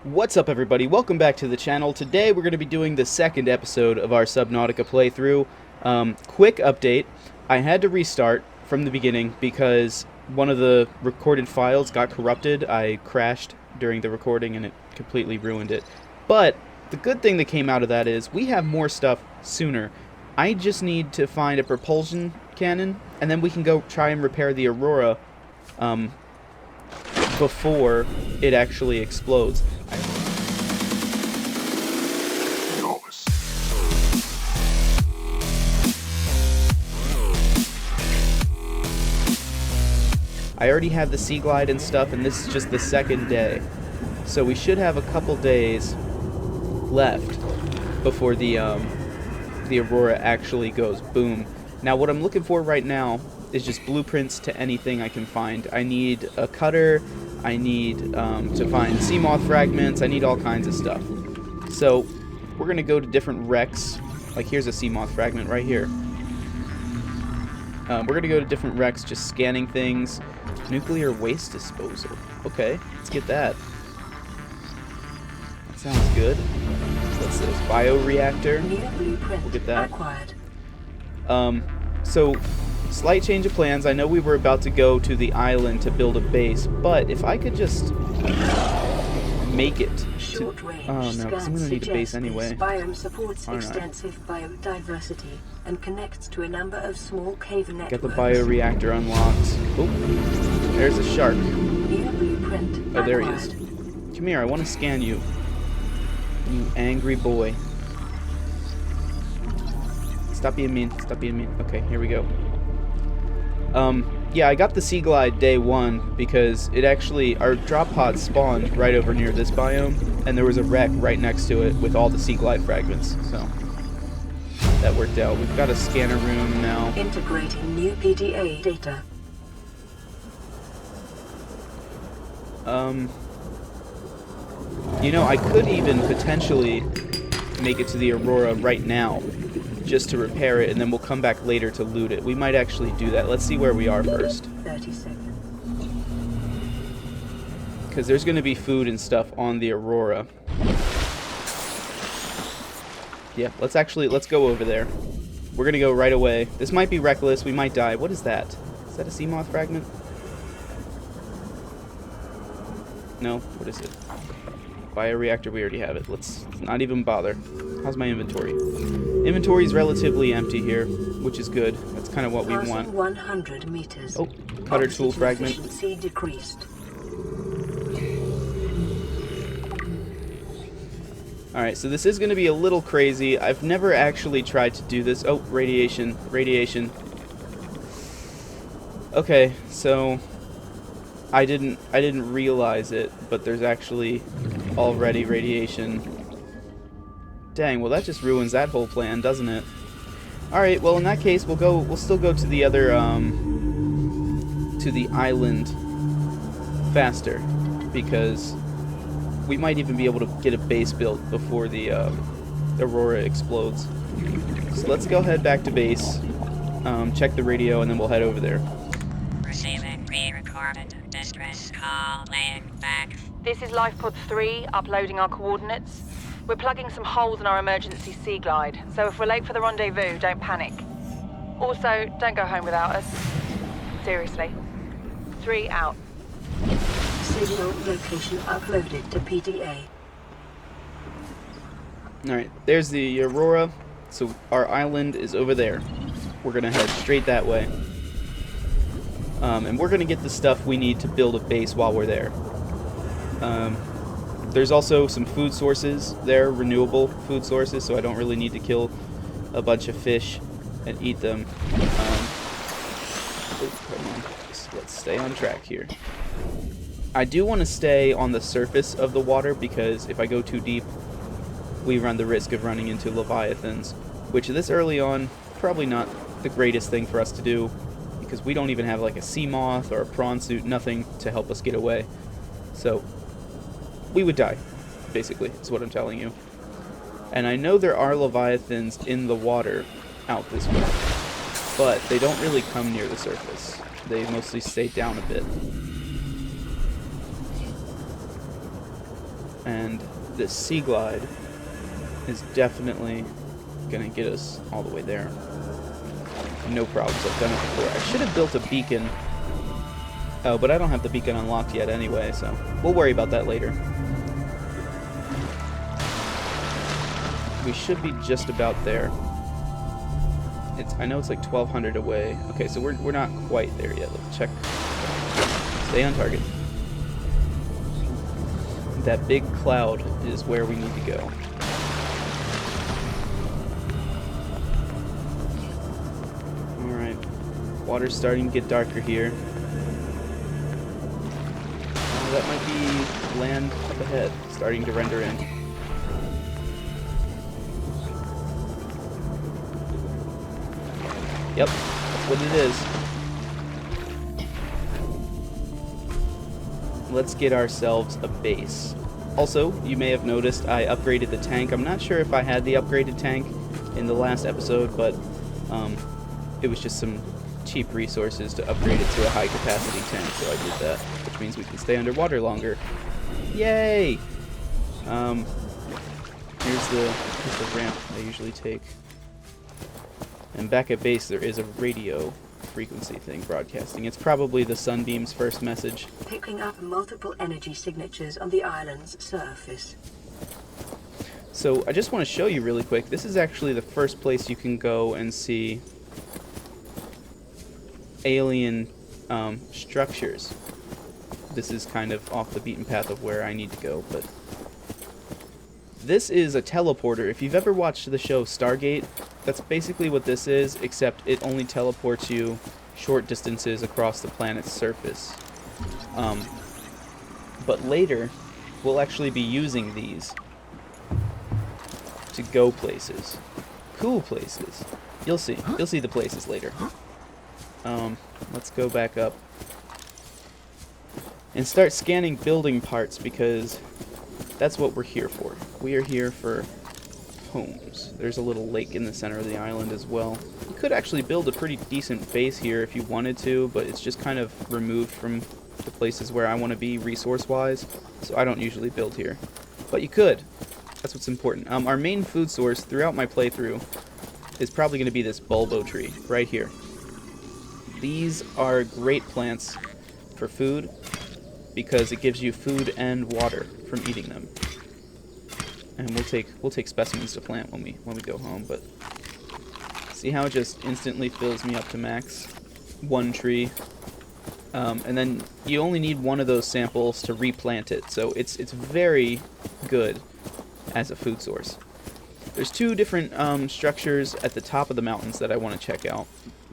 What's up, everybody? Welcome back to the channel. Today we're going to be doing the second episode of our Subnautica playthrough. Quick update. I had to restart from the beginning because one of the recorded files got corrupted. I crashed during the recording and it completely ruined it. But the good thing that came out of that is we have more stuff sooner. I just need to find a propulsion cannon and then we can go try and repair the Aurora before it actually explodes. I already have the Sea Glide and stuff, and this is just the second day. So we should have a couple days left before the Aurora actually goes boom. Now what I'm looking for right now is just blueprints to anything I can find. I need a cutter, I need to find sea moth fragments, I need all kinds of stuff. So we're gonna go to different wrecks. Like here's a sea moth fragment right here. We're gonna go to different wrecks, just scanning things. Nuclear waste disposal. Okay, let's get that. That sounds good. What's this? Bioreactor. We'll get that. So slight change of plans. I know we were about to go to the island to build a base, but if I could just make it to... Oh no, because I'm going to need a base anyway. This biome supports extensive biodiversity and connects to a number of small cave networks. Got the bioreactor unlocked. Oh, there's a shark. Oh, there he is. Come here, I want to scan you. You angry boy. Stop being mean. Stop being mean. Okay, here we go. Yeah, I got the Sea Glide day one because it actually, our drop pod spawned right over near this biome, and there was a wreck right next to it with all the Sea Glide fragments, so that worked out. We've got a scanner room now. Integrating new PDA data. You know, I could even potentially make it to the Aurora right now, just to repair it, and then we'll come back later to loot it. We might actually do that. Let's see where we are first. 30 seconds. Because there's going to be food and stuff on the Aurora. Yeah, let's go over there. We're going to go right away. This might be reckless. We might die. What is that? Is that a sea moth fragment? No? What is it? Bioreactor, we already have it. Let's not even bother. How's my inventory? Inventory is relatively empty here, which is good. That's kind of what we want. 100 meters. Oh, cutter tool fragment. Decreased. Alright, so this is going to be a little crazy. I've never actually tried to do this. Oh, radiation. Radiation. Okay, so I didn't realize it, but there's actually already radiation. Dang, well that just ruins that whole plan, doesn't it? Alright, well in that case we'll still go to the other to the island faster, because we might even be able to get a base built before the Aurora explodes. So let's go head back to base, check the radio, and then we'll head over there. Receiving pre-recorded distress call, laying back. This is Lifepod 3, uploading our coordinates. We're plugging some holes in our emergency Sea Glide, so if we're late for the rendezvous, don't panic. Also, don't go home without us. Seriously. 3 out. Signal location uploaded to PDA. Alright, there's the Aurora. So our island is over there. We're going to head straight that way. And we're going to get the stuff we need to build a base while we're there. There's also some food sources there, renewable food sources, so I don't really need to kill a bunch of fish and eat them. Oh, come on. Let's stay on track here. I do want to stay on the surface of the water because if I go too deep, we run the risk of running into leviathans, which this early on, probably not the greatest thing for us to do, because we don't even have like a sea moth or a prawn suit, nothing to help us get away. So we would die, basically, is what I'm telling you. And I know there are leviathans in the water out this way, but they don't really come near the surface. They mostly stay down a bit. And this sea glide is definitely gonna get us all the way there. No problems, I've done it before. I should have built a beacon. Oh, but I don't have the beacon unlocked yet anyway, so we'll worry about that later. We should be just about there. I know it's like 1,200 away. Okay, so we're not quite there yet. Let's check. Stay on target. That big cloud is where we need to go. Alright. Water's starting to get darker here. That might be land up ahead, starting to render in. Yep, that's what it is. Let's get ourselves a base. Also, you may have noticed I upgraded the tank. I'm not sure if I had the upgraded tank in the last episode, but it was just some cheap resources to upgrade it to a high capacity tank, so I did that, which means we can stay underwater longer. Yay! Here's the ramp I usually take. And back at base there is a radio frequency thing broadcasting. It's probably the Sunbeam's first message. Picking up multiple energy signatures on the island's surface. So I just want to show you really quick. This is actually the first place you can go and see alien structures. This is kind of off the beaten path of where I need to go, but this is a teleporter. If you've ever watched the show Stargate, that's basically what this is, except it only teleports you short distances across the planet's surface. But later, we'll actually be using these to go places. Cool places. You'll see. You'll see the places later. Let's go back up and start scanning building parts, because that's what we're here for. We are here for homes. There's a little lake in the center of the island as well. You could actually build a pretty decent base here if you wanted to, but it's just kind of removed from the places where I want to be resource-wise, so I don't usually build here. But you could. That's what's important. Our main food source throughout my playthrough is probably going to be this bulbo tree right here. These are great plants for food because it gives you food and water from eating them. And we'll take specimens to plant when we go home, but see how it just instantly fills me up to max? One tree. And then you only need one of those samples to replant it, so it's very good as a food source. There's two different structures at the top of the mountains that I want to check out.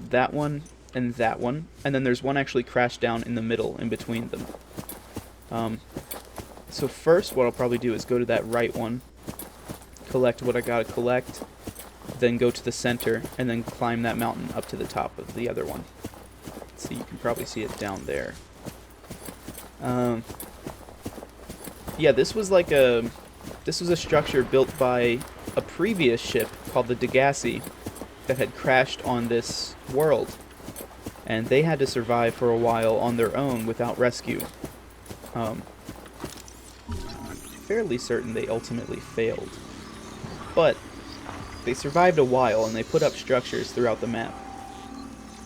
That one and that one, and then there's one actually crashed down in the middle in between them. So first what I'll probably do is go to that right one, collect what I gotta collect, then go to the center, and then climb that mountain up to the top of the other one. So you can probably see it down there. Yeah, this was a structure built by a previous ship called the Degassi that had crashed on this world, and they had to survive for a while on their own without rescue. I'm fairly certain they ultimately failed, but they survived a while and they put up structures throughout the map,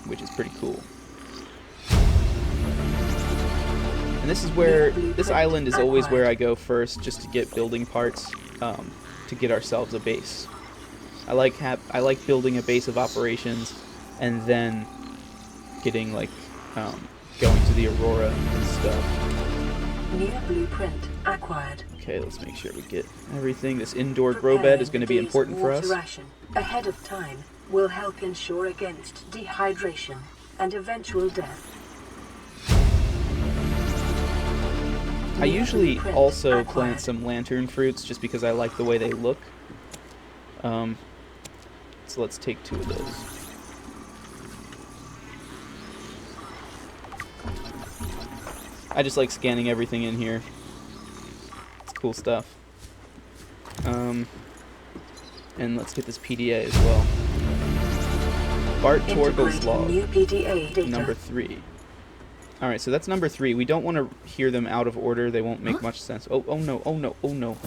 which is pretty cool. And this is where, this island is always where I go first, just to get building parts, to get ourselves a base. I like building a base of operations, and then getting going to the Aurora and stuff. New blueprint acquired. Okay, let's make sure we get everything. This indoor grow bed is going to be important for us. Ration ahead of time will help ensure against dehydration and eventual death. I usually also plant some lantern fruits just because I like the way they look. So let's take 2 of those. I just like scanning everything in here. It's cool stuff. And let's get this PDA as well. Bart Torgle's log, New PDA data. number 3. Alright, so that's number 3. We don't want to hear them out of order. They won't make much sense. Oh no, oh no, oh no.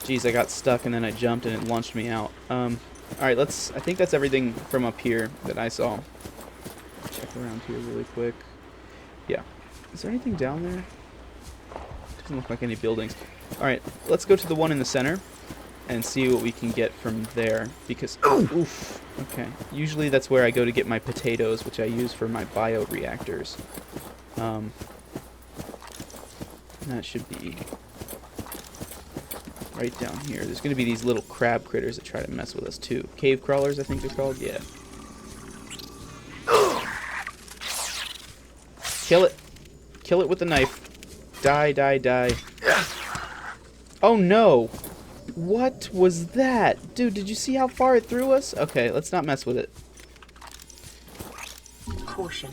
Jeez, I got stuck and then I jumped and it launched me out. Alright, I think that's everything from up here that I saw. Check around here really quick. Yeah. Is there anything down there? Doesn't look like any buildings. Alright, let's go to the one in the center and see what we can get from there, because oof. Okay. Usually that's where I go to get my potatoes, which I use for my bioreactors. That should be right down here. There's going to be these little crab critters that try to mess with us too. Cave crawlers, I think they're called. Yeah. Kill it. Kill it with the knife. Die, die, die. Oh no! What was that? Dude, did you see how far it threw us? Okay, let's not mess with it. Caution.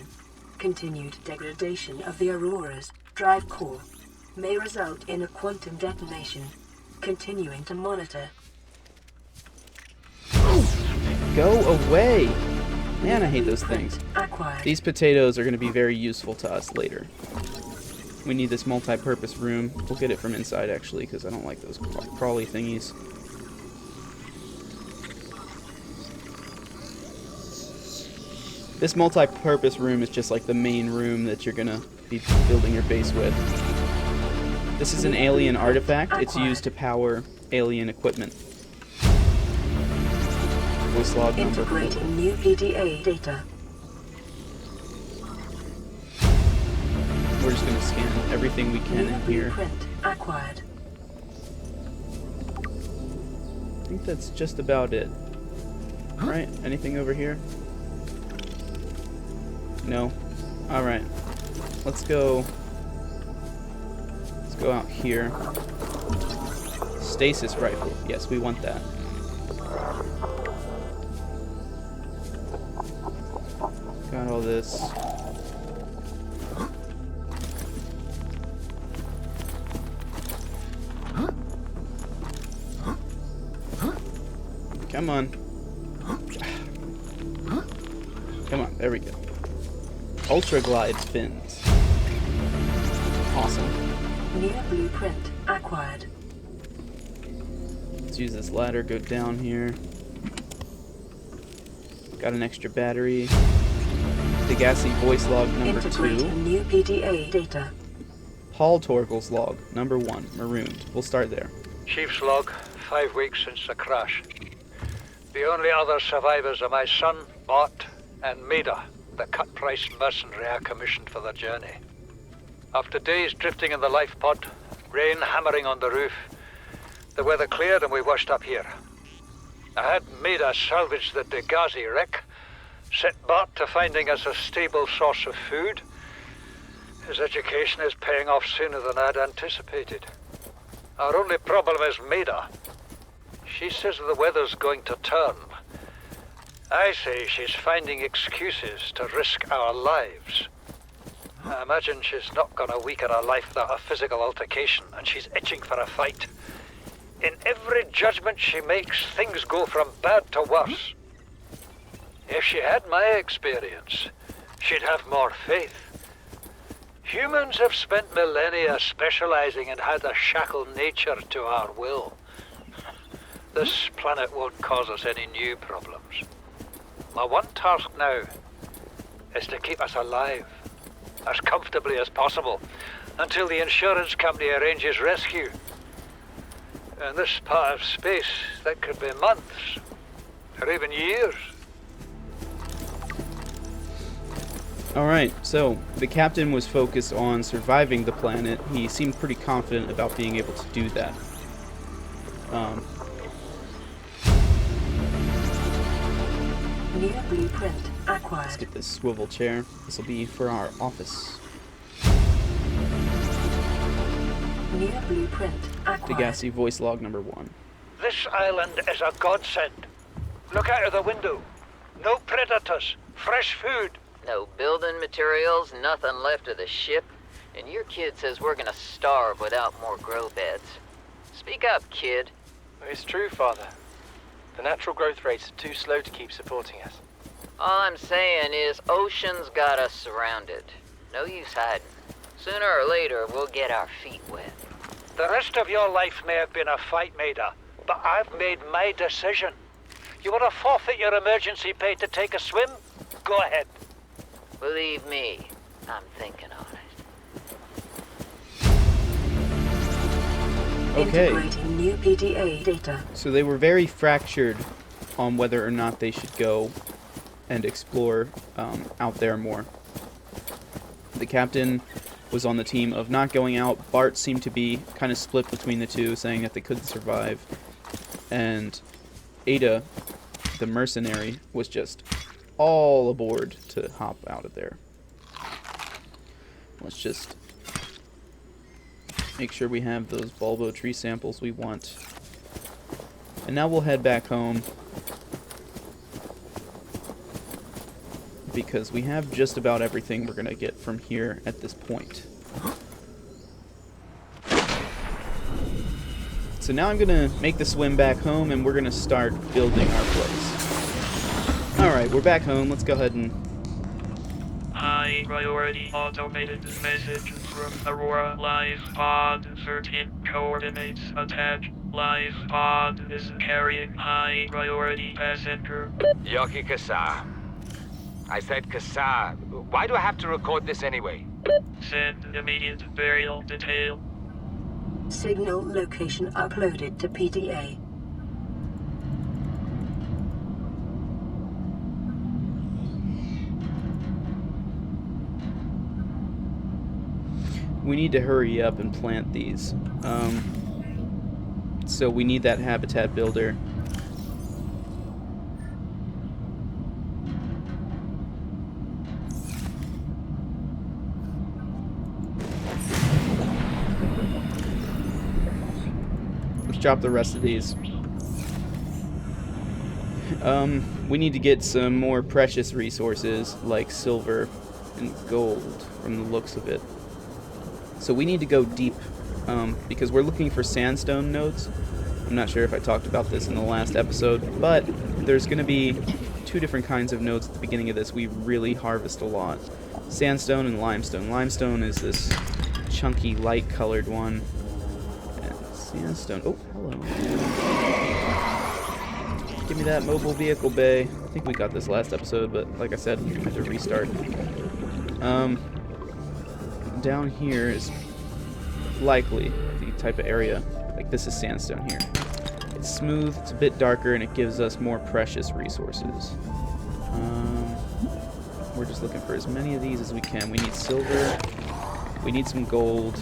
Continued degradation of the Aurora's drive core may result in a quantum detonation. Continuing to monitor. Go away! Man, I hate those things. Acquired. These potatoes are going to be very useful to us later. We need this multi-purpose room. We'll get it from inside, actually, because I don't like those crawly thingies. This multi-purpose room is just like the main room that you're going to be building your base with. This is an alien artifact. It's used to power alien equipment. Voice log number 4. Integrating new PDA data. We're just going to scan everything we can in here. Blueprint acquired. I think that's just about it. Right? Anything over here? No? Alright. Let's go out here. Stasis rifle. Yes, we want that. Got all this. Come on. Come on, there we go. Ultra glide fins. Awesome. New blueprint acquired. Let's use this ladder, go down here. Got an extra battery. Degassi voice log number 2. Integrating new PDA data. Paul Torgel's log number 1, marooned. We'll start there. Chief's log, 5 weeks since the crash. The only other survivors are my son, Bart, and Maida, the cut-price mercenary I commissioned for the journey. After days drifting in the life pod, rain hammering on the roof, the weather cleared and we washed up here. I had Maida salvage the Degassi wreck, set Bart to finding us a stable source of food. His education is paying off sooner than I'd anticipated. Our only problem is Maida. She says the weather's going to turn. I say she's finding excuses to risk our lives. I imagine she's not gonna weaken her life without a physical altercation, and she's itching for a fight. In every judgment she makes, things go from bad to worse. If she had my experience, she'd have more faith. Humans have spent millennia specializing and had a shackled nature to our will. This planet won't cause us any new problems. My one task now is to keep us alive, as comfortably as possible, until the insurance company arranges rescue. In this part of space, that could be months, or even years. Alright, so the captain was focused on surviving the planet. He seemed pretty confident about being able to do that. New blueprint acquired. Let's get this swivel chair. This will be for our office. New blueprint acquired. Degassi voice log number 1. This island is a godsend. Look out of the window. No predators, fresh food. No building materials, nothing left of the ship, and your kid says we're gonna starve without more grow beds. Speak up, kid. It's true, Father. The natural growth rates are too slow to keep supporting us. All I'm saying is Ocean's got us surrounded. No use hiding. Sooner or later, we'll get our feet wet. The rest of your life may have been a fight, Maida, but I've made my decision. You want to forfeit your emergency pay to take a swim? Go ahead. Believe me, I'm thinking on it. Okay. Integrating new PTA data. So they were very fractured on whether or not they should go and explore out there more. The captain was on the team of not going out. Bart seemed to be kind of split between the two, saying that they couldn't survive. And Ada, the mercenary, was just all aboard to hop out of there. Let's just make sure we have those bulbo tree samples we want. And now we'll head back home, because we have just about everything we're going to get from here at this point. So now I'm going to make the swim back home, and we're going to start building our place. Alright, we're back home. Let's go ahead and... High priority automated message from Aurora Live Pod 13 coordinates attached. Live Pod is carrying high priority passenger. Yoki Kasa. I said Kasa. Why do I have to record this anyway? Send immediate burial detail. Signal location uploaded to PTA. We need to hurry up and plant these. So we need that habitat builder. Let's drop the rest of these. We need to get some more precious resources like silver and gold from the looks of it. So we need to go deep, because we're looking for sandstone nodes. I'm not sure if I talked about this in the last episode, but there's going to be two different kinds of nodes at the beginning of this. We really harvest a lot. Sandstone and limestone. Limestone is this chunky, light-colored one. And sandstone... Oh, hello. Give me that mobile vehicle bay. I think we got this last episode, but like I said, I had to restart. Down here is likely the type of area, like this is sandstone here. It's smooth, it's a bit darker, and it gives us more precious resources. We're just looking for as many of these as we can. We need silver, we need some gold.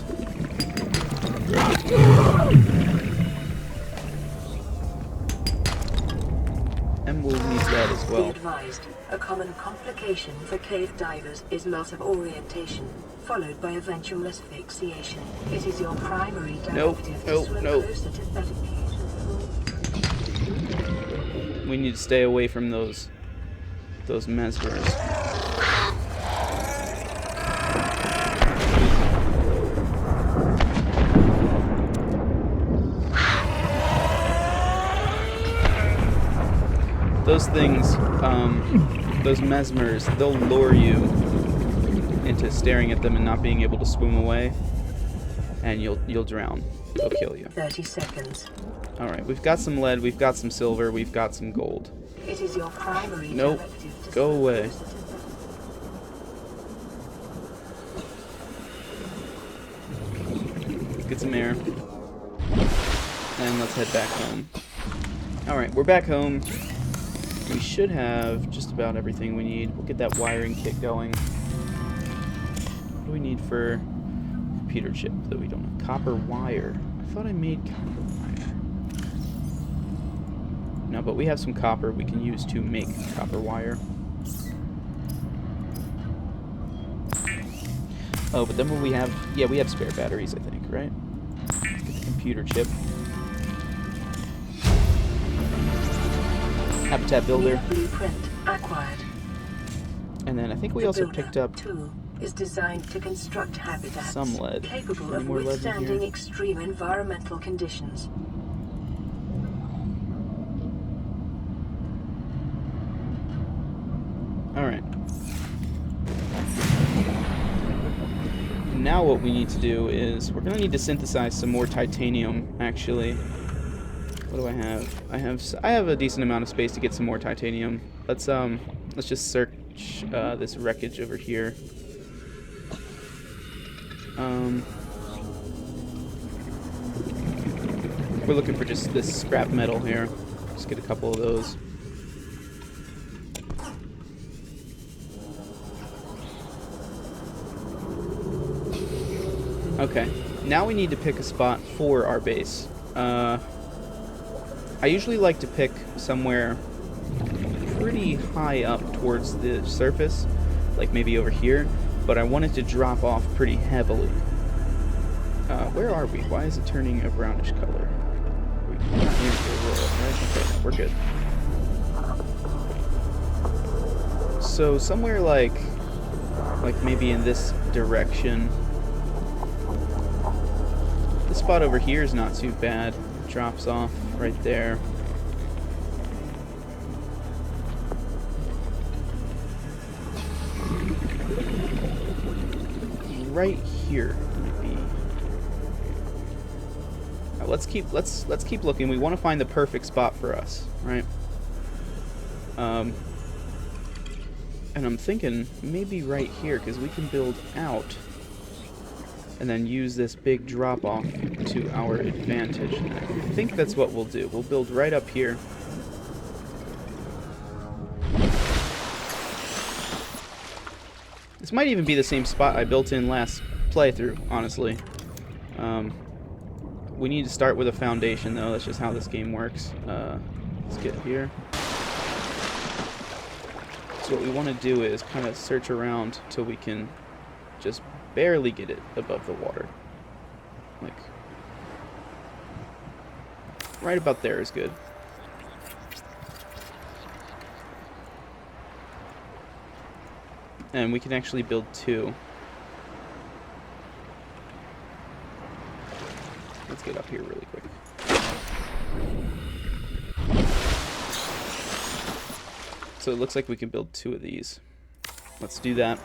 And we'll need that as Be well. advised, a common complication for cave divers is loss of orientation, followed by eventual asphyxiation. It is your primary directive to swim closer to better cave. We need to stay away from those mesmers. Those things, those mesmers, they'll lure you into staring at them and not being able to swim away, and you'll drown. They'll kill you. 30 seconds. All right, we've got some lead, we've got some silver, we've got some gold. It is your primary Nope. directive to Go swim away. closer to better. Get some air, and let's head back home. All right, we're back home. We should have just about everything we need. We'll get that wiring kit going. What do we need for computer chip that we don't have? Copper wire. I thought I made copper wire. No, but we have some copper we can use to make copper wire. Oh, but then what we have... Yeah, we have spare batteries, I think, right? Let's get the computer chip. Habitat builder. Blueprint acquired. And then I think we The also builder picked up tool is designed to construct habitats some lead. capable Any of more lead in withstanding here? extreme environmental conditions. Alright. now what we need to do is we're going to need to synthesize some more titanium, actually. What do I have? I have a decent amount of space to get some more titanium. Let's just search this wreckage over here. We're looking for just this scrap metal here. Just get a couple of those. Okay, now we need to pick a spot for our base. I usually like to pick somewhere pretty high up towards the surface, like maybe over here, but I want it to drop off pretty heavily. Where are we? Why is it turning a brownish color? We're not near the aurora, right? Okay, we're good. So somewhere like maybe in this direction. This spot over here is not too bad. It drops off right there. Right here might be. Now let's keep looking. We want to find the perfect spot for us, right? And I'm thinking maybe right here, because we can build out and then use this big drop off to our advantage. And I think that's what we'll do. We'll build right up here. This might even be the same spot I built in last playthrough, honestly. We need to start with a foundation, though. That's just how this game works. Let's get here. So what we want to do is kind of search around till we can just barely get it above the water. Like, right about there is good. And we can actually build two. Let's get up here really quick. So it looks like we can build two of these. Let's do that.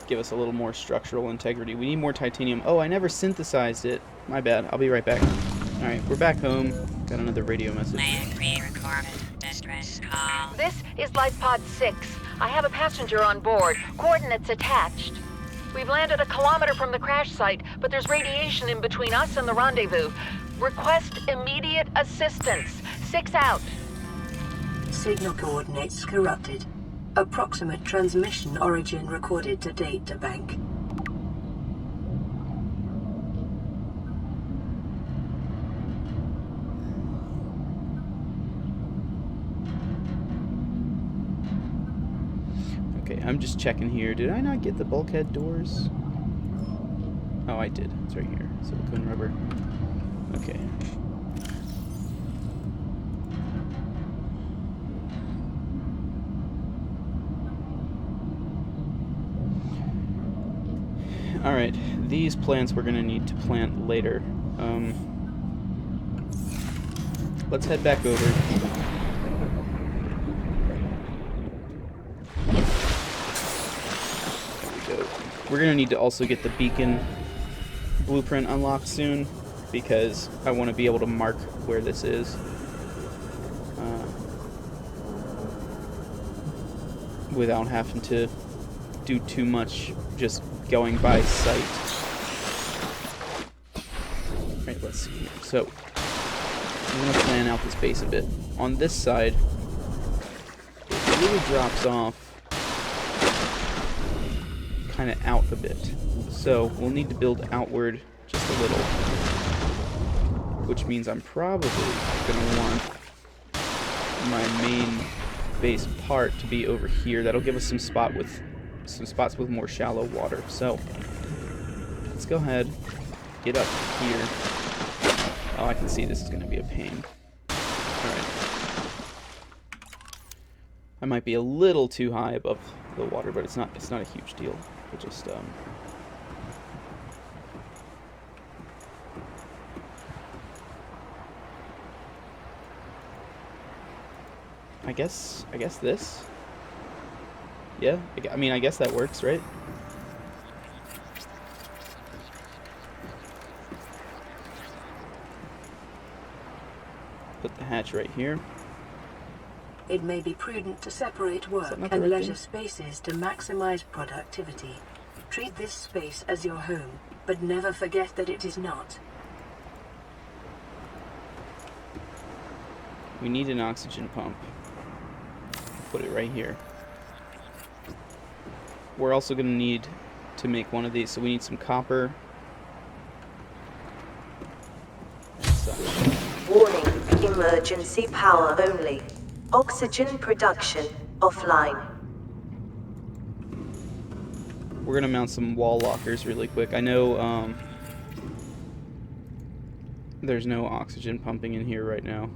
Give us a little more structural integrity. We need more titanium. Oh, I never synthesized it. My bad. I'll be right back. Alright, we're back home. Got another radio message. This is Life Pod 6. I have a passenger on board. Coordinates attached. We've landed a kilometer from the crash site, but there's radiation in between us and the rendezvous. Request immediate assistance. 6 out. Signal coordinates corrupted. Approximate transmission origin recorded to data bank. Okay, I'm just checking here. Did I not get the bulkhead doors? Oh, I did. It's right here. Silicone rubber. Okay. Alright, these plants we're going to need to plant later. Let's head back over. There we go. We're going to need to also get the beacon blueprint unlocked soon, because I want to be able to mark where this is. Without having to do too much just going by sight. Alright, let's see here. So, I'm going to plan out this base a bit. On this side, it really drops off kind of out a bit. So, we'll need to build outward just a little. Which means I'm probably going to want my main base part to be over here. That'll give us some spots with more shallow water. So let's go ahead, get up here. Oh, I can see this is going to be a pain. Alright. I might be a little too high above the water, but it's not a huge deal. We'll just I guess this. Yeah, I mean, I guess that works, right? Put the hatch right here. It may be prudent to separate work not the and right leisure thing? spaces to maximize productivity. Treat this space as your home, but never forget that it is not. We need an oxygen pump. Put it right here. We're also going to need to make one of these, so we need some copper. Such. Warning, emergency power only. Oxygen production offline. We're going to mount some wall lockers really quick. I know there's no oxygen pumping in here right now.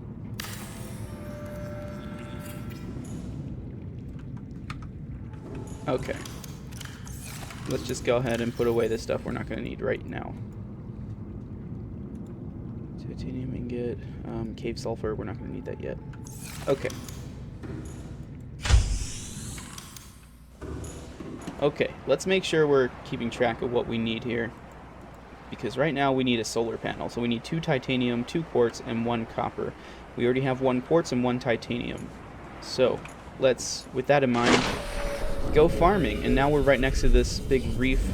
Okay. Let's just go ahead and put away the stuff we're not going to need right now. Titanium ingot, cave sulfur, we're not going to need that yet. Okay. Okay, let's make sure we're keeping track of what we need here. Because right now we need a solar panel. So we need 2 titanium, 2 quartz, and 1 copper. We already have 1 quartz and 1 titanium. So, let's, with that in mind, go farming. And now we're right next to this big reef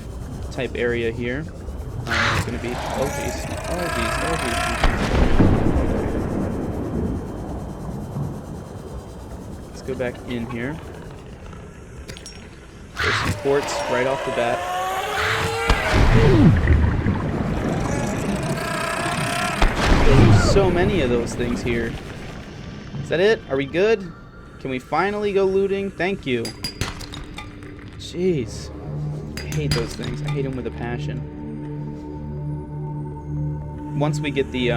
type area here. It's going to be, oh geez, oh geez, oh geez. Let's go back in here. There's some quartz right off the bat. There's so many of those things here. Is that it? Are we good? Can we finally go looting? Thank you. Jeez. I hate those things. I hate them with a passion. Once we get the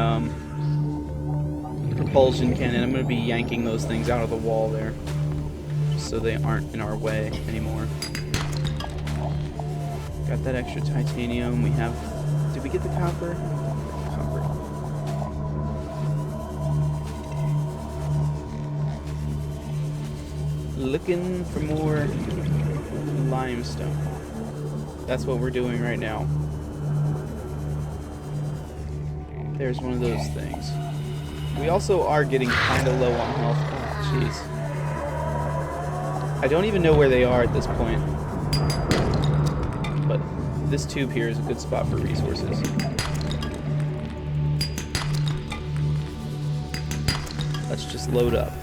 propulsion cannon, I'm going to be yanking those things out of the wall there. Just so they aren't in our way anymore. Got that extra titanium. We have... Did we get the copper? Copper. Looking for more limestone. That's what we're doing right now. There's one of those things. We also are getting kind of low on health. Oh, jeez. I don't even know where they are at this point. But this tube here is a good spot for resources. Let's just load up.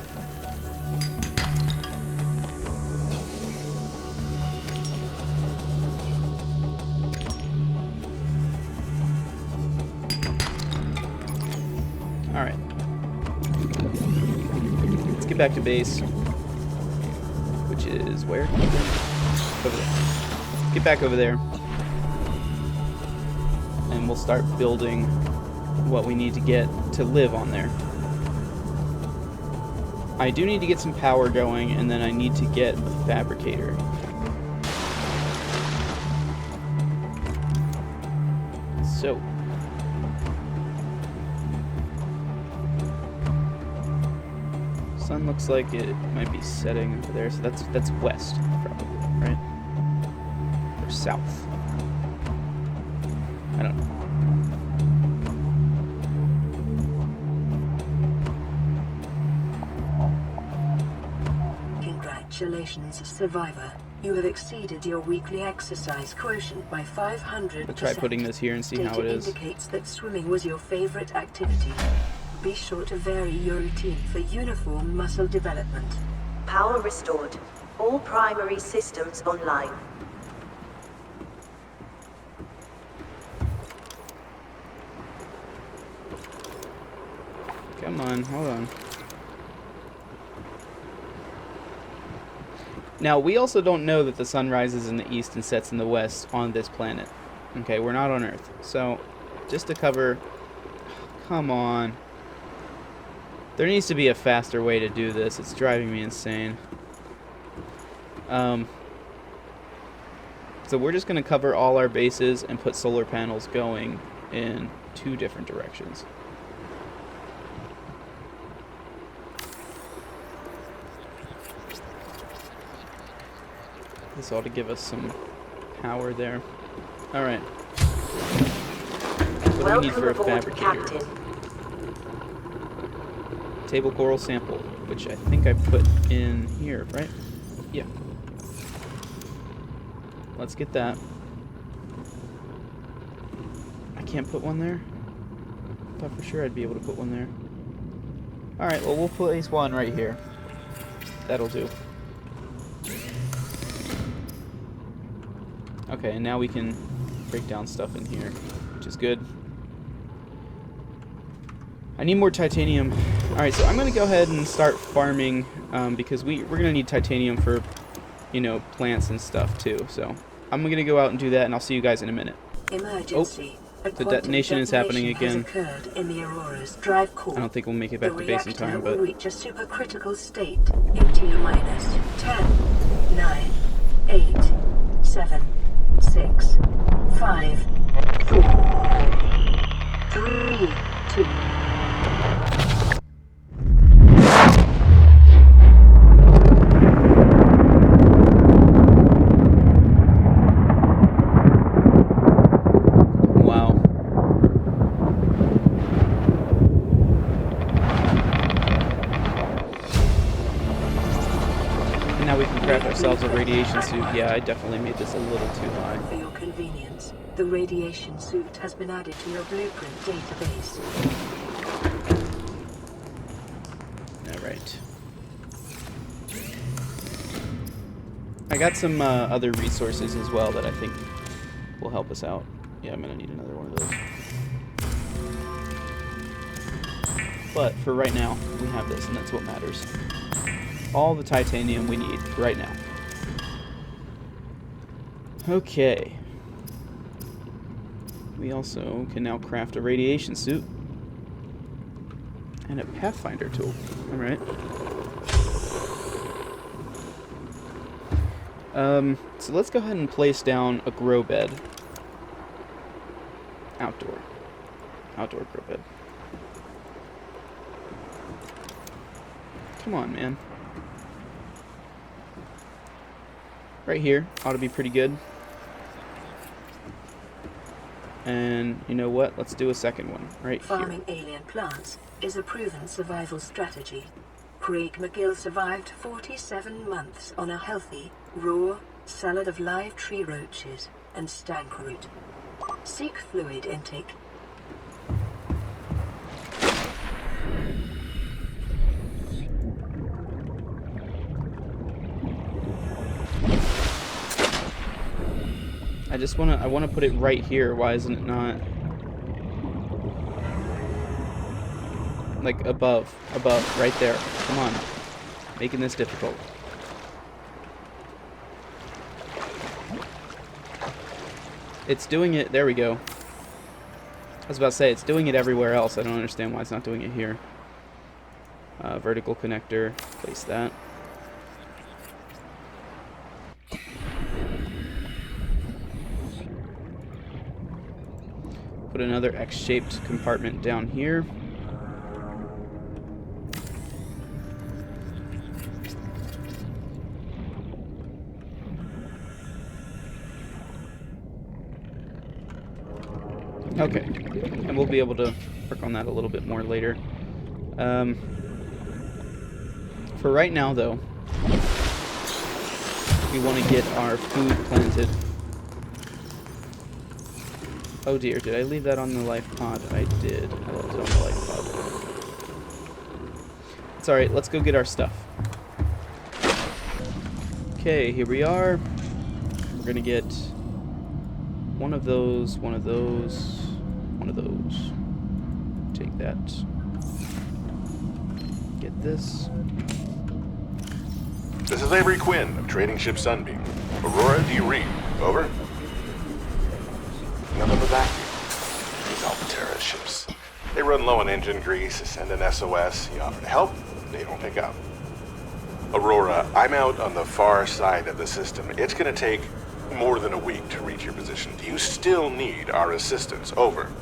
Alright. Let's get back to base. Which is where? Over there. Get back over there. And we'll start building what we need to get to live on there. I do need to get some power going, and then I need to get a fabricator. So. Sun looks like it might be setting over there, so that's west, probably, right? Or south. I don't know. Congratulations, survivor. You have exceeded your weekly exercise quotient by 500%. I'll try putting this here and see how it is. Data indicates that swimming was your favorite activity. Be sure to vary your routine for uniform muscle development. Power restored. All primary systems online. Come on, hold on. Now, we also don't know that the sun rises in the east and sets in the west on this planet. Okay, we're not on Earth. So, just to cover... Come on. There needs to be a faster way to do this. It's driving me insane. So we're just going to cover all our bases and put solar panels going in 2 different directions. This ought to give us some power there. Alright. What do we need for a fabricator? Captain. Table coral sample, which I think I put in here, right? Yeah. Let's get that. I can't put one there? I thought for sure I'd be able to put one there. Alright, well, we'll place one right here. That'll do. Okay, and now we can break down stuff in here, which is good. I need more titanium. Alright, so I'm going to go ahead and start farming, because we're going to need titanium for, you know, plants and stuff too. So I'm going to go out and do that, and I'll see you guys in a minute. Emergency. The detonation is happening again. Has occurred in the Aurora's drive core. I don't think we'll make it back to base in time, but... but... will reach a supercritical state in T-minus 10, 9, 8, 7, 6, 5, 4, 3, 2... ourselves a radiation suit. Yeah, I definitely made this a little too high. For your convenience, the radiation suit has been added to your blueprint database. Alright. I got some other resources as well that I think will help us out. Yeah, I'm gonna need another one of those. But for right now, we have this, and that's what matters. All the titanium we need right now. Okay. We also can now craft a radiation suit and a pathfinder tool. Alright. So let's go ahead and place down a grow bed. Outdoor grow bed. Come on, man. Right here ought to be pretty good. And you know what? Let's do a second one right here. Farming alien plants is a proven survival strategy. Craig McGill survived 47 months on a healthy, raw salad of live tree roaches and stank root. Seek fluid intake. I wanna put it right here. Why isn't it not like above, right there? Come on, making this difficult. It's doing it. There we go. I was about to say it's doing it everywhere else. I don't understand why it's not doing it here. Vertical connector. Place that. Put another X-shaped compartment down here. Okay, and we'll be able to work on that a little bit more later. For right now, though, we want to get our food planted. Oh dear, did I leave that on the life pod? I did. I left it on the life pod. It's alright, let's go get our stuff. Okay, here we are. We're gonna get one of those, one of those, one of those. Take that. Get this. This is Avery Quinn of Trading Ship Sunbeam. Aurora, do you read? Over. None of the vacuum. These Alphatera ships. They run low on engine grease, send an SOS, you offer to help, they don't pick up. Aurora, I'm out on the far side of the system. It's gonna take more than a week to reach your position. Do you still need our assistance? Over.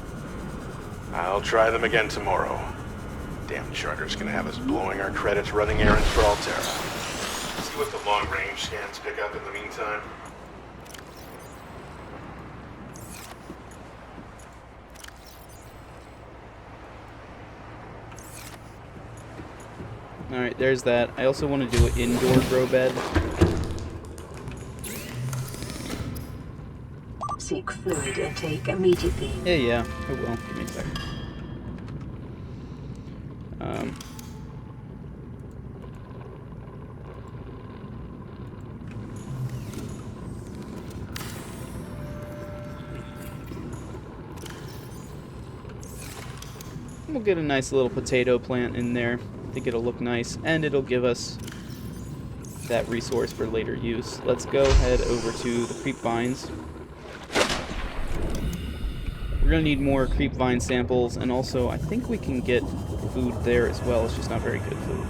I'll try them again tomorrow. Damn charter's gonna have us blowing our credits running errands for Altera. See what the long-range scans pick up in the meantime. Alright, there's that. I also want to do an indoor grow bed. Seek fluid intake immediately. Yeah, I will. Give me a second. We'll get a nice little potato plant in there. I think it'll look nice, and it'll give us that resource for later use. Let's go head over to the creep vines. We're gonna need more creep vine samples, and also I think we can get food there as well. It's just not very good food.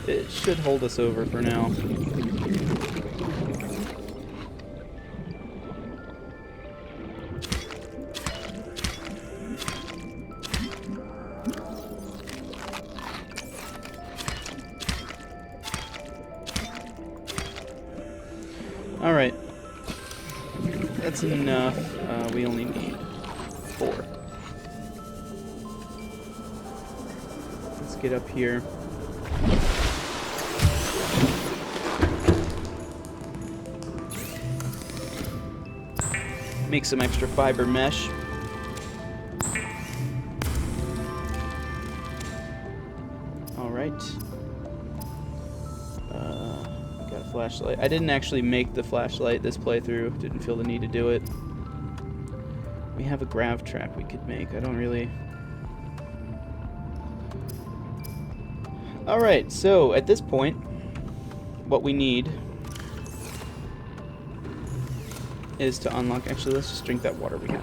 It should hold us over for now. Alright. That's enough. We only need 4. Let's get up here. Make some extra fiber mesh. Alright. Got a flashlight. I didn't actually make the flashlight this playthrough. Didn't feel the need to do it. We have a grav trap we could make. I don't really... Alright, so at this point, what we need is to unlock... Actually, let's just drink that water we got.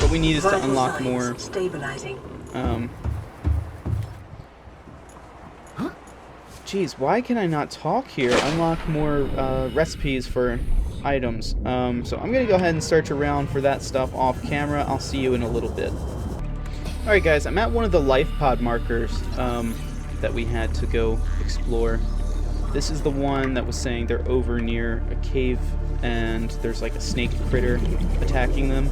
What we need is to unlock more... Stabilizing. Jeez, why can I not talk here? Unlock more recipes for items. So I'm going to go ahead and search around for that stuff off camera. I'll see you in a little bit. Alright guys, I'm at one of the life pod markers that we had to go explore. This is the one that was saying they're over near a cave and there's like a snake critter attacking them.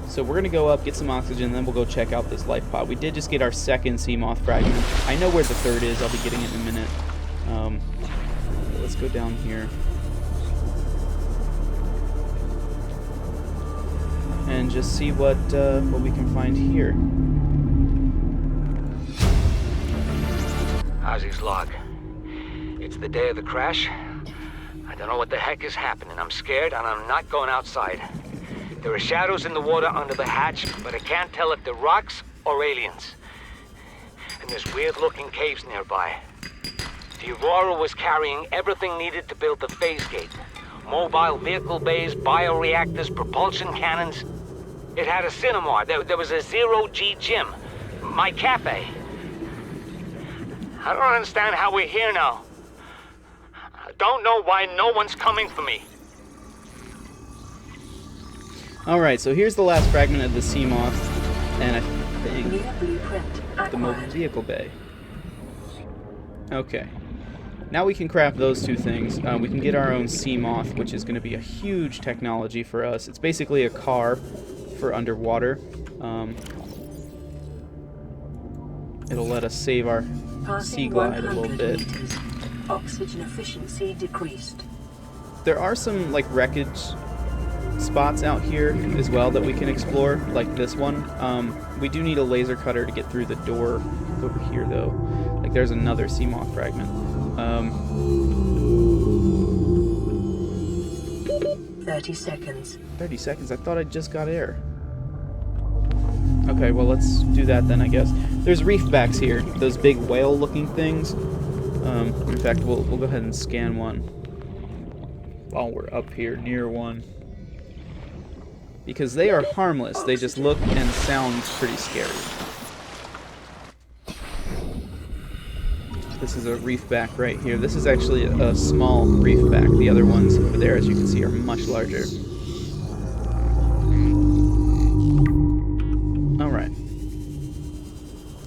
So we're going to go up, get some oxygen, then we'll go check out this life pod. We did just get our second sea moth fragment. I know where the third is. I'll be getting it in a minute. Let's go down here. And just see what we can find here. Ozzy's log. It's the day of the crash. I don't know what the heck is happening. I'm scared and I'm not going outside. There are shadows in the water under the hatch, but I can't tell if they're rocks or aliens. And there's weird-looking caves nearby. The Aurora was carrying everything needed to build the phase gate. Mobile vehicle bays, bioreactors, propulsion cannons. It had a cinema. There was a zero-G gym. My cafe. I don't understand how we're here now. I don't know why no one's coming for me. Alright, so here's the last fragment of the sea moth, and I think the mobile vehicle bay. Okay. Now we can craft those two things. We can get our own sea moth, which is going to be a huge technology for us. It's basically a car for underwater. It'll let us save our sea glide a little bit. Meters. Oxygen efficiency decreased. There are some like wreckage spots out here as well that we can explore, like this one. We do need a laser cutter to get through the door over here though. Like there's another sea moth fragment. 30 seconds. 30 seconds? I thought I just got air. Okay, well let's do that then, I guess. There's reefbacks here, those big whale-looking things. In fact, we'll go ahead and scan one while we're up here near one. Because they are harmless, they just look and sound pretty scary. This is a reef back right here. This is actually a small reef back. The other ones over there, as you can see, are much larger. Alright.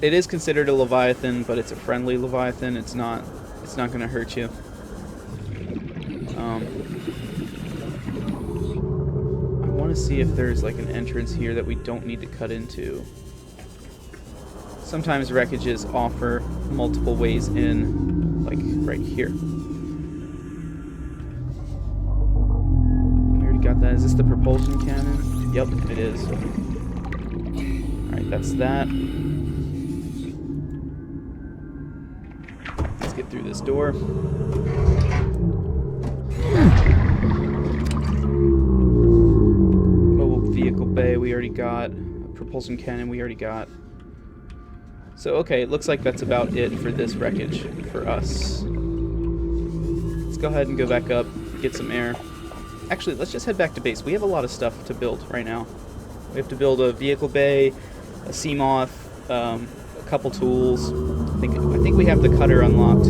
It is considered a Leviathan, but it's a friendly Leviathan. It's not going to hurt you. I want to see if there's like an entrance here that we don't need to cut into. Sometimes wreckages offer multiple ways in, like right here. We already got that. Is this the propulsion cannon? Yep, it is. Alright, that's that. Let's get through this door. Mobile vehicle bay we already got. Propulsion cannon we already got. So, okay, it looks like that's about it for this wreckage for us. Let's go ahead and go back up, get some air. Actually, let's just head back to base. We have a lot of stuff to build right now. We have to build a vehicle bay, a Seamoth, a couple tools. I think we have the cutter unlocked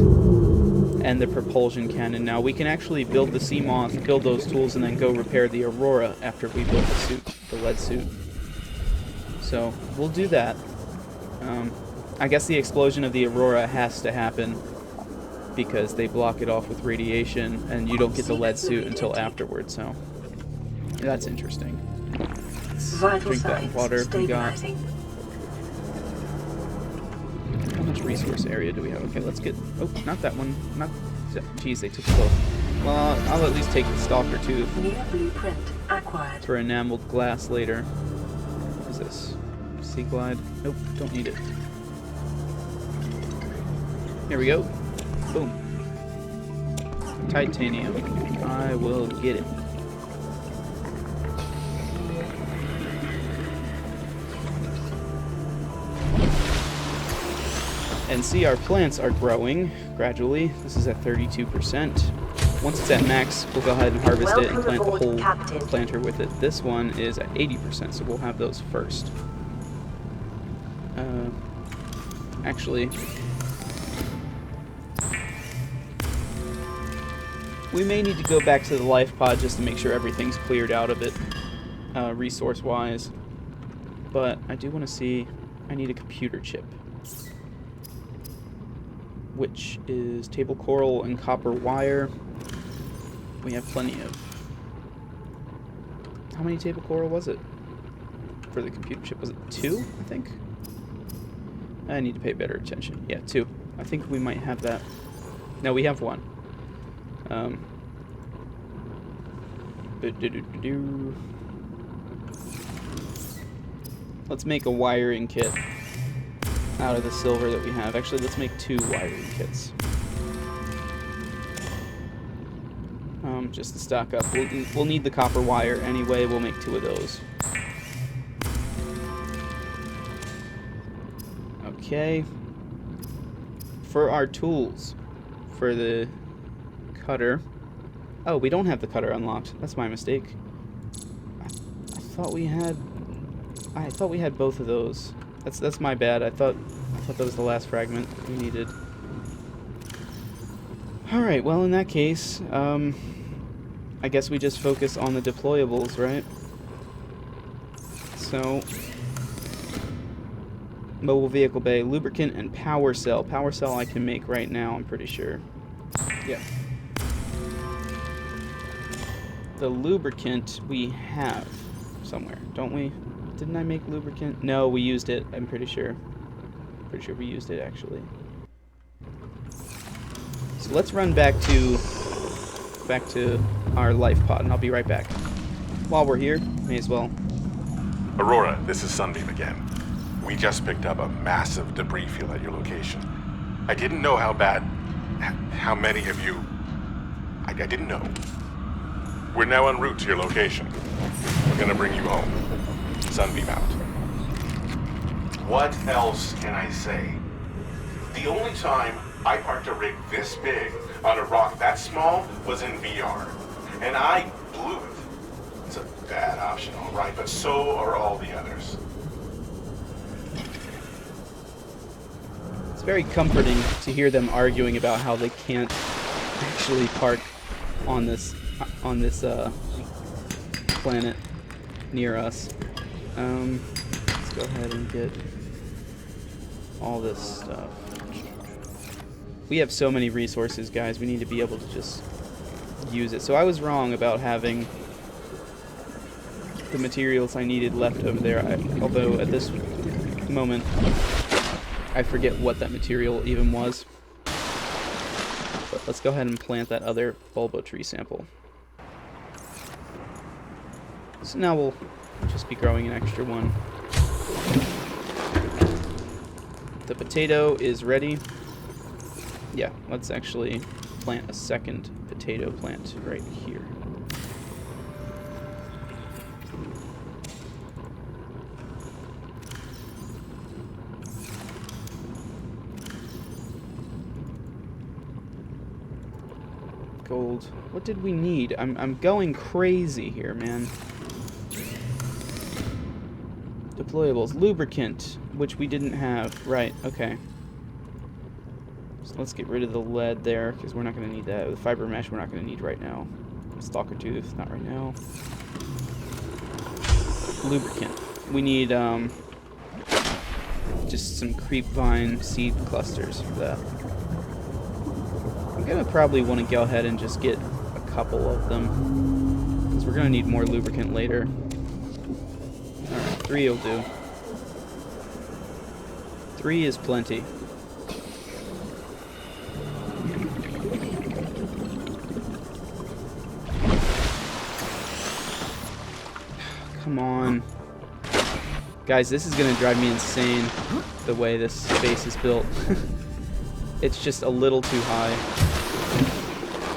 and the propulsion cannon. Now, we can actually build the Seamoth, build those tools, and then go repair the Aurora after we build the suit, the lead suit. So, we'll do that. I guess the explosion of the Aurora has to happen because they block it off with radiation, and you don't get the lead suit until afterwards, so that's interesting. Let's drink that water we got. How much resource area do we have? Okay, let's get... Oh, not that one. Not... Geez, they took both. Well, I'll at least take the Stalker too for enameled glass later. What is this? Sea Glide? Nope, don't need it. Here we go. Boom. Titanium. I will get it. And see, our plants are growing gradually. This is at 32%. Once it's at max, we'll go ahead and harvest it and plant the whole planter with it. This one is at 80%, so we'll have those first. Actually, we may need to go back to the life pod just to make sure everything's cleared out of it, resource-wise. But I do want to see... I need a computer chip, which is table coral and copper wire. We have plenty of... How many table coral was it for the computer chip? Was it 2, I think? I need to pay better attention. Yeah, 2. I think we might have that. No, we have 1. Let's make a wiring kit out of the silver that we have. Actually, let's make 2 wiring kits. Just to stock up. We'll need the copper wire anyway. We'll make 2 of those. Okay. For our tools, for the cutter. Oh, we don't have the cutter unlocked. That's my mistake. I thought we had both of those. That's my bad. I thought that was the last fragment we needed. All right. Well, in that case, I guess we just focus on the deployables, right? So, mobile vehicle bay, lubricant, and power cell. Power cell I can make right now, I'm pretty sure. Yeah. The lubricant we have somewhere, don't we? Didn't I make lubricant? No, we used it, I'm pretty sure. Pretty sure we used it, actually. So let's run back to our life pod, and I'll be right back. While we're here, may as well. Aurora, this is Sunbeam again. We just picked up a massive debris field at your location. I didn't know how many of you... I didn't know. We're now en route to your location. We're gonna bring you home. Sunbeam out. What else can I say? The only time I parked a rig this big on a rock that small was in VR. And I blew it. It's a bad option, all right, but so are all the others. It's very comforting to hear them arguing about how they can't actually park on this planet near us. Let's go ahead and get all this stuff. We have so many resources, guys. We need to be able to just use it. So I was wrong about having the materials I needed left over there. Although at this moment, I forget what that material even was. But let's go ahead and plant that other bulbo tree sample. So now we'll just be growing an extra one. The potato is ready. Yeah, let's actually plant a second potato plant right here. Gold. What did we need? I'm going crazy here, man. Deployables. Lubricant, which we didn't have. Right, okay. So let's get rid of the lead there, because we're not going to need that. The fiber mesh we're not going to need right now. Stalker tooth, not right now. Lubricant. We need just some creep vine seed clusters for that. I'm going to probably want to go ahead and just get a couple of them, because we're going to need more lubricant later. Alright, 3 will do. 3 is plenty. Come on. Guys, this is going to drive me insane, the way this base is built. It's just a little too high.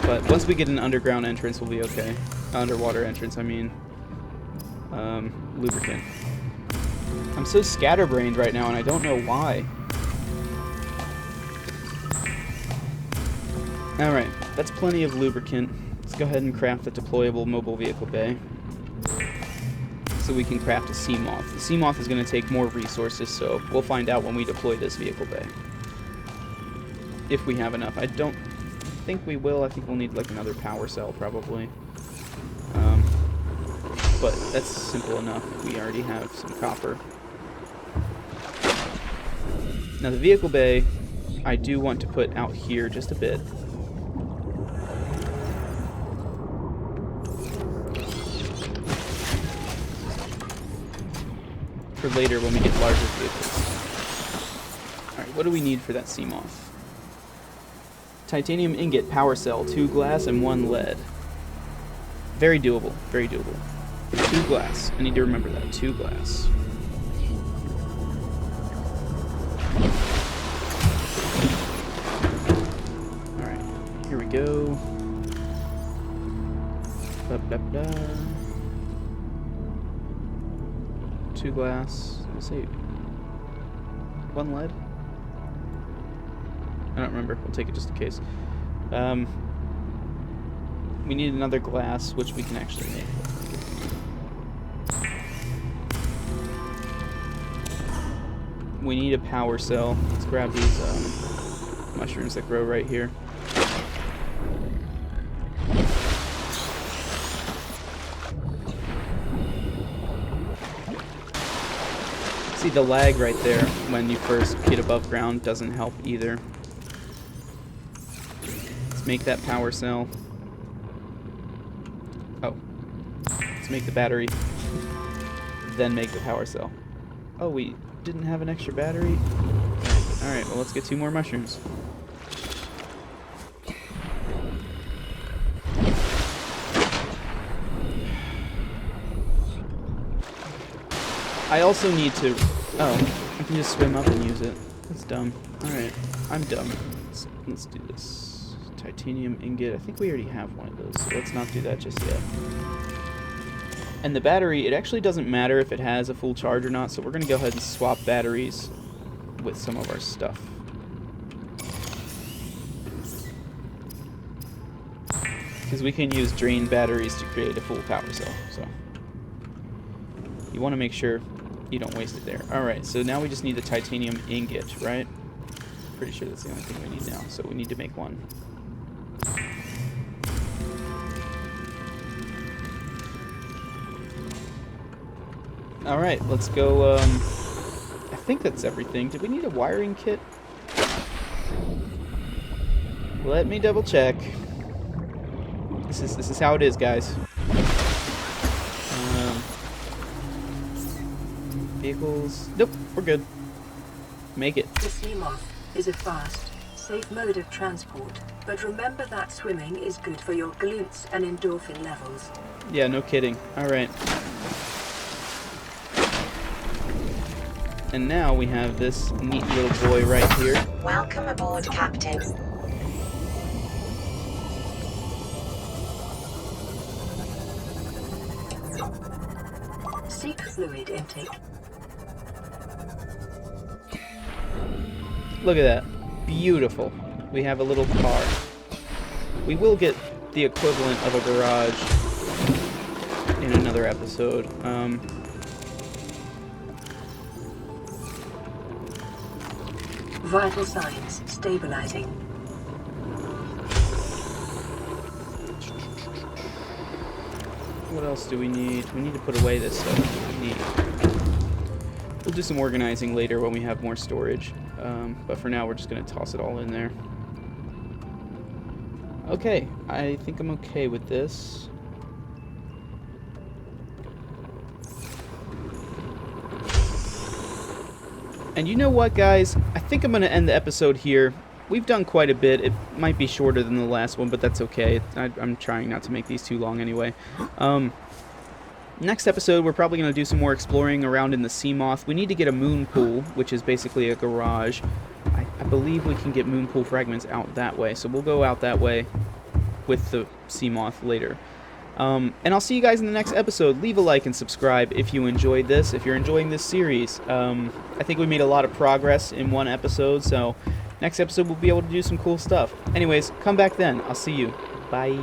But once we get an underground entrance, we'll be okay. Underwater entrance, I mean. Lubricant. I'm so scatterbrained right now, and I don't know why. Alright, that's plenty of lubricant. Let's go ahead and craft a deployable mobile vehicle bay, so we can craft a Seamoth. The Seamoth is going to take more resources, so we'll find out when we deploy this vehicle bay. If we have enough. I don't think we will. I think we'll need like another power cell probably. But that's simple enough. We already have some copper. Now the vehicle bay, I do want to put out here just a bit. For later when we get larger vehicles. Alright, what do we need for that Seamoth? Titanium ingot, power cell, 2 glass, and 1 lead. Very doable, very doable. 2 glass. I need to remember that. 2 glass. Alright, here we go. Ba -ba -ba. 2 glass. Let's see. 1 lead? I don't remember. We'll take it just in case. We need another glass, which we can actually make. We need a power cell. Let's grab these mushrooms that grow right here. See, the lag right there when you first get above ground doesn't help either. Let's make that power cell. Oh. Let's make the battery. Then make the power cell. Oh, we didn't have an extra battery? Alright, well let's get 2 more mushrooms. I also need to... Oh, I can just swim up and use it. That's dumb. Alright, I'm dumb. Let's do this. Titanium ingot. I think we already have one of those, so let's not do that just yet. And the battery, it actually doesn't matter if it has a full charge or not, so we're going to go ahead and swap batteries with some of our stuff. Because we can use drain batteries to create a full power cell, so you want to make sure you don't waste it there. Alright, so now we just need the titanium ingot, right? pretty sure that's the only thing we need now, so we need to make one. Alright, let's go, I think that's everything. Did we need a wiring kit? Let me double check. This is how it is, guys. Vehicles. Nope, we're good. Make it. The Seamoth is a fast, safe mode of transport, but remember that swimming is good for your glutes and endorphin levels. Yeah, no kidding. Alright. And now we have this neat little boy right here. Welcome aboard, Captain. Seek fluid intake. Look at that. Beautiful. We have a little car. We will get the equivalent of a garage in another episode. Vital signs stabilizing. What else do we need? We need to put away this stuff. We'll do some organizing later when we have more storage. But for now, we're just going to toss it all in there. Okay, I think I'm okay with this. And you know what, guys? I think I'm going to end the episode here. We've done quite a bit. It might be shorter than the last one, but that's okay. I'm trying not to make these too long anyway. Next episode, we're probably going to do some more exploring around in the Seamoth. We need to get a moon pool, which is basically a garage. I believe we can get moon pool fragments out that way, so we'll go out that way with the Seamoth later. And I'll see you guys in the next episode. Leave a like and subscribe if you enjoyed this, if you're enjoying this series. I think we made a lot of progress in one episode, so next episode we'll be able to do some cool stuff. Anyways, come back then. I'll see you. Bye.